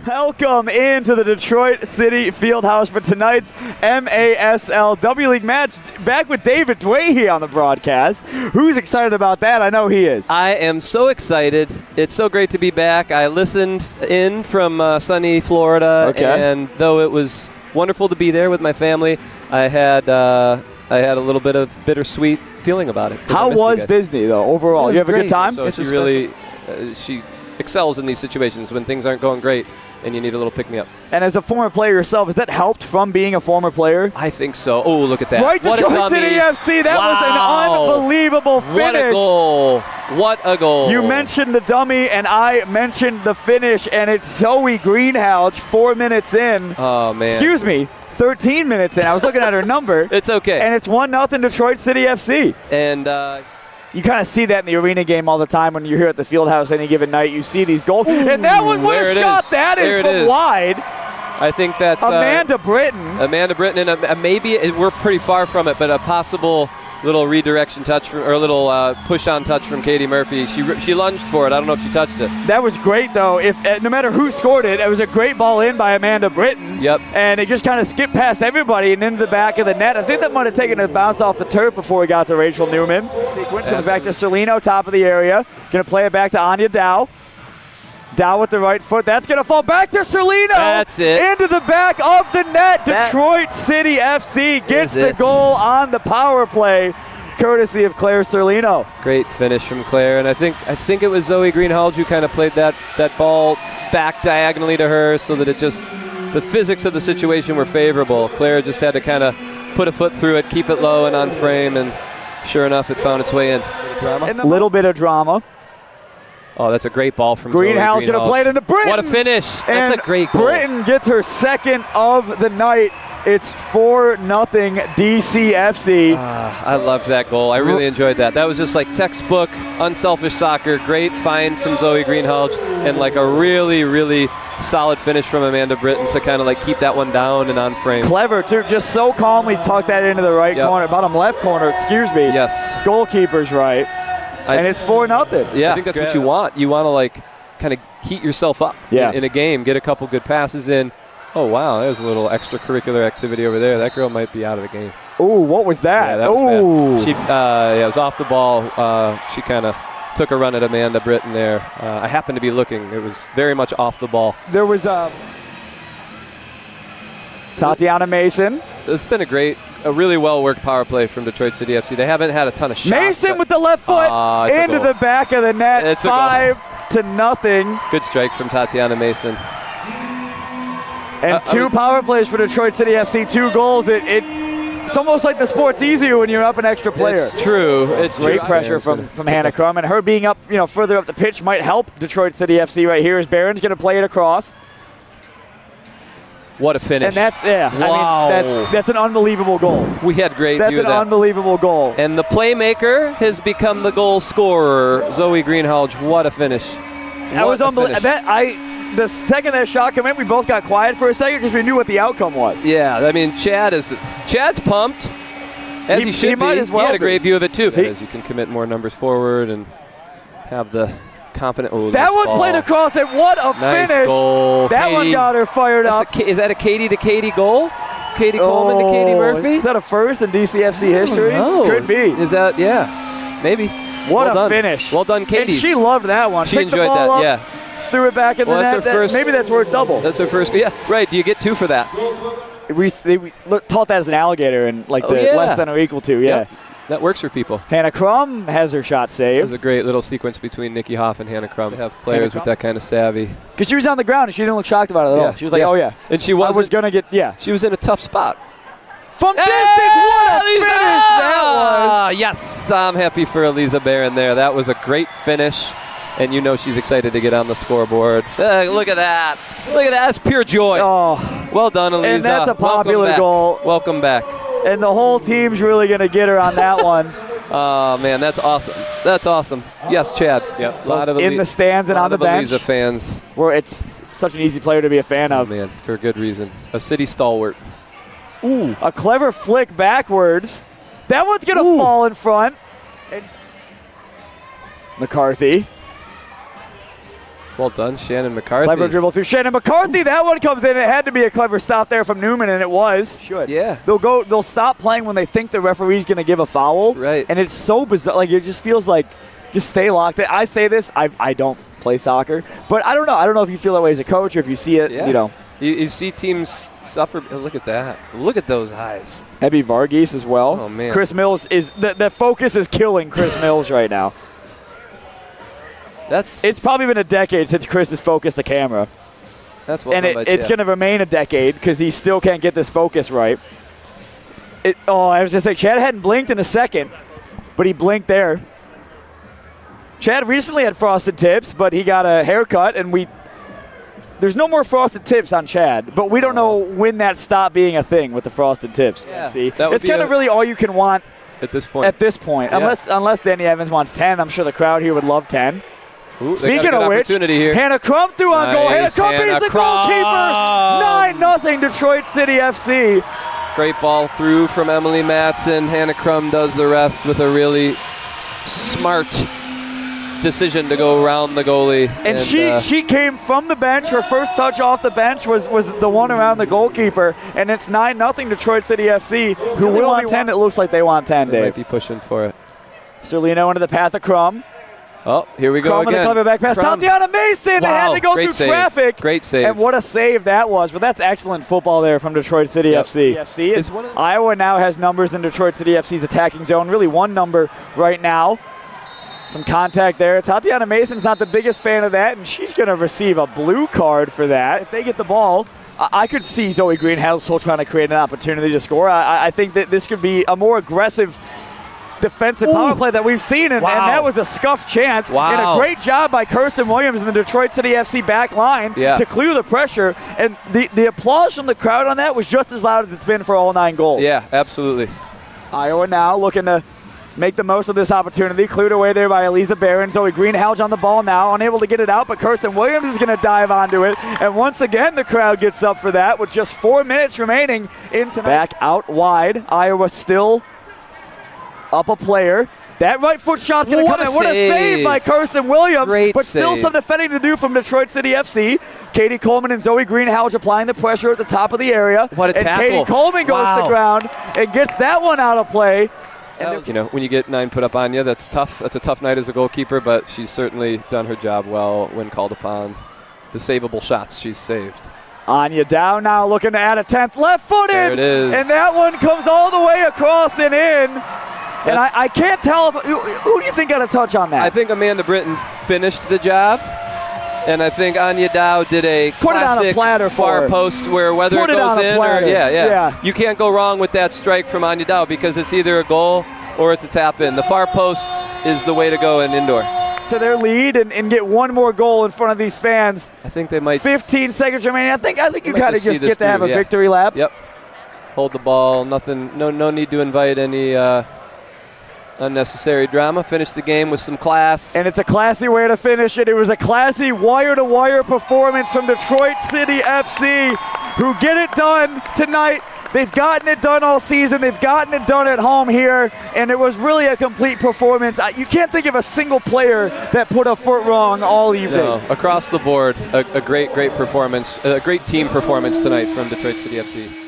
Welcome into the Detroit City Fieldhouse for tonight's MASL W League match. Back with David Dwayhe on the broadcast. Who's excited about that? I know he is. I am so excited. It's so great to be back. I listened in from sunny Florida, and though it was wonderful to be there with my family, I had a little bit of bittersweet feeling about it. How was Disney, though, overall? You have great. a good time? So she really she excels in these situations when things aren't going great and you need a little pick-me-up. And as a former player yourself, has that helped from being a former player? I think so. Oh, look at that. Right, Detroit City FC. That was an unbelievable finish. What a goal. What a goal. You mentioned the dummy, and I mentioned the finish, and it's Zoe Greenhalgh 4 minutes in. Oh, man. Excuse me. 13 minutes in. I was looking at her number. It's okay. And it's 1-0 Detroit City FC. And you kind of see that in the arena game all the time when you're here at the Fieldhouse any given night. You see these goals. And that one, what a shot that is from wide. I think that's Amanda Britton. Amanda Britton, and maybe we're pretty far from it, but a possible little redirection touch or a little push-on touch from Katie Murphy. She lunged for it. I don't know if she touched it. That was great, though. No matter who scored it, it was a great ball in by Amanda Britton. Yep. And it just kind of skipped past everybody and into the back of the net. I think that might have taken a bounce off the turf before we got to Rachel Newman. Sequence comes back to Cerlino, top of the area. Going to play it back to Anya Dow. Dow with the right foot. That's going to fall back to Cerlino. That's it. Into the back of the net. Detroit City FC gets the goal on the power play, courtesy of Claire Cerlino. Great finish from Claire, and I think it was Zoe Greenhalgh who kind of played that ball back diagonally to her so that the physics of the situation were favorable. Claire just had to kind of put a foot through it, keep it low and on frame, and sure enough, it found its way in. A little bit of drama. Oh, that's a great ball from Greenhalgh's going to play it into Britton. What a finish. That's a great goal. Britton gets her second of the night. It's 4-0 DCFC. I loved that goal. I really enjoyed that. That was just like textbook, unselfish soccer. Great find from Zoe Greenhalgh, and like a really, really solid finish from Amanda Britton to kind of like keep that one down and on frame. Clever, too. Just so calmly tucked that into the right corner, bottom left corner, excuse me. Yes. Goalkeeper's right. And it's 4-0. Yeah, I think that's what you want. You want to like kind of heat yourself up in a game, get a couple good passes in. Oh, wow, there's a little extracurricular activity over there. That girl might be out of the game. Ooh, what was that? Yeah, that was bad. It was off the ball. She kind of took a run at Amanda Britton there. I happened to be looking. It was very much off the ball. There was Tatiana Mason. It's been a really well-worked power play from Detroit City FC. They haven't had a ton of shots. Mason with the left foot into the back of the net. It's 5-0. Good strike from Tatiana Mason. And two power plays for Detroit City FC, 2 goals. It's almost like the sport's easier when you're up an extra player. It's true. It's great pressure from Hannah Crum, and her being up, further up the pitch might help Detroit City FC right here as Barron's going to play it across. What a finish. And that's, wow. I mean, that's an unbelievable goal. We had great view of that. That's an unbelievable goal. And the playmaker has become the goal scorer, Zoe Greenhalgh. What a finish. That was unbelievable. The second that shot came in, we both got quiet for a second because we knew what the outcome was. Yeah, I mean, Chad's pumped, as he should be. Might as well he had a great view of it, too. As you can commit more numbers forward and have the confident. Oh, that one's played across it. What a finish. Goal. That one got her fired up. Is that a Katie to Katie goal? Katie Coleman to Katie Murphy? Is that a first in DCFC history? Could be. Is that, maybe. What a finish. Well done, Katie. And she loved that one. She enjoyed that, Threw it back in the net. Maybe that's worth double. That's her first. Yeah, right. Do you get 2 for that? We taught that as an alligator and less than or equal to. Yeah. Yep. That works for people. Hannah Crum has her shot saved. It was a great little sequence between Nikki Hoff and Hannah Crum. To have players with that kind of savvy. Because she was on the ground and she didn't look shocked about it at all. She was like, oh yeah. And she was going to get, She was in a tough spot. From distance, what a finish that was. Yes, I'm happy for Eliza Barron there. That was a great finish. And she's excited to get on the scoreboard. Look at that. Look at that. That's pure joy. Oh. Well done, Eliza. And that's a popular goal. Welcome back. And the whole team's really going to get her on that one. Oh, man, that's awesome. That's awesome. Yes, Chad. Yep. A lot of in the stands and on the bench. Eliza fans. Where it's such an easy player to be a fan of. Man, for good reason. A city stalwart. Ooh, a clever flick backwards. That one's going to fall in front. And McCarthy. Well done, Shannon McCarthy. Clever dribble through Shannon McCarthy. That one comes in. It had to be a clever stop there from Newman, and it was. Should. Yeah. They'll stop playing when they think the referee's going to give a foul. Right. And it's so bizarre. Like, it just feels like, just stay locked in. I say this, I don't play soccer, but I don't know. I don't know if you feel that way as a coach or if you see it, Yeah. you know. You see teams suffer. Oh, look at that. Look at those eyes. Ebby Varghese as well. Oh, man. Chris Mills is, the focus is killing Chris Mills right now. It's probably been a decade since Chris has focused the camera. That's what. And it's going to remain a decade because he still can't get this focus right. I was just saying, Chad hadn't blinked in a second, but he blinked there. Chad recently had frosted tips, but he got a haircut, and there's no more frosted tips on Chad, but we don't know when that stopped being a thing with the frosted tips. Yeah, See, it's kind of really all you can want at this point. Yeah. Unless Danny Evans wants 10. I'm sure the crowd here would love 10. Ooh, Speaking of which, here. Hannah Crump through on goal. Hannah Crump is the goalkeeper. 9-0 Detroit City FC. Great ball through from Emily Matson. Hannah Crumb does the rest with a really smart decision to go around the goalie. And she came from the bench. Her first touch off the bench was the one around the goalkeeper. And it's 9-0 Detroit City FC, who will want 10. It looks like they want 10, They Dave. might be pushing for it. Serlino into the path of Crumb. Oh, here we go Crumb again. with a clever back pass. Tatiana Mason had to go through traffic. Great save. And what a save that was. But that's excellent football there from Detroit City FC. Iowa now has numbers in Detroit City FC's attacking zone. Really one number right now. Some contact there. Tatiana Mason's not the biggest fan of that, and she's going to receive a blue card for that. If they get the ball, I could see Zoe Greenhalgh trying to create an opportunity to score. I think that this could be a more aggressive defensive power play that we've seen, and that was a scuffed chance. Wow. And a great job by Kirsten Williams in the Detroit City FC back line to clear the pressure. And the applause from the crowd on that was just as loud as it's been for all 9 goals. Yeah, absolutely. Iowa now looking to make the most of this opportunity. Cleared away there by Eliza Barron. Zoe Greenhalgh on the ball now, unable to get it out, but Kirsten Williams is going to dive onto it. And once again, the crowd gets up for that with just 4 minutes remaining in tonight. Back out wide. Iowa still up a player. That right foot shot's going to come in. What a save by Kirsten Williams. But still some defending to do from Detroit City FC. Katie Coleman and Zoe Greenhalgh applying the pressure at the top of the area. What a tackle. And Katie Coleman goes to ground and gets that one out of play. And when you get 9 put up on you, that's tough. That's a tough night as a goalkeeper, but she's certainly done her job well when called upon. The savable shots she's saved. Anya Dow now looking to add a 10th. Left-footed! There it is. And that one comes all the way across and in. And I can't tell who do you think got a touch on that? I think Amanda Britton finished the job. And I think Anya Dow did a classic far post where whether it goes in or you can't go wrong with that strike from Anya Dow because it's either a goal or it's a tap in. The far post is the way to go in indoor. To their lead and get one more goal in front of these fans. I think they might. 15 seconds remaining. I think you kind of just get to have a victory lap. Yep. Hold the ball. Nothing. No need to invite any unnecessary drama. Finish the game with some class. And it's a classy way to finish it. It was a classy wire-to-wire performance from Detroit City FC, who get it done tonight. They've gotten it done all season. They've gotten it done at home here, and it was really a complete performance. You can't think of a single player that put a foot wrong all evening. No, across the board, a great performance, a great team performance tonight from Detroit City FC.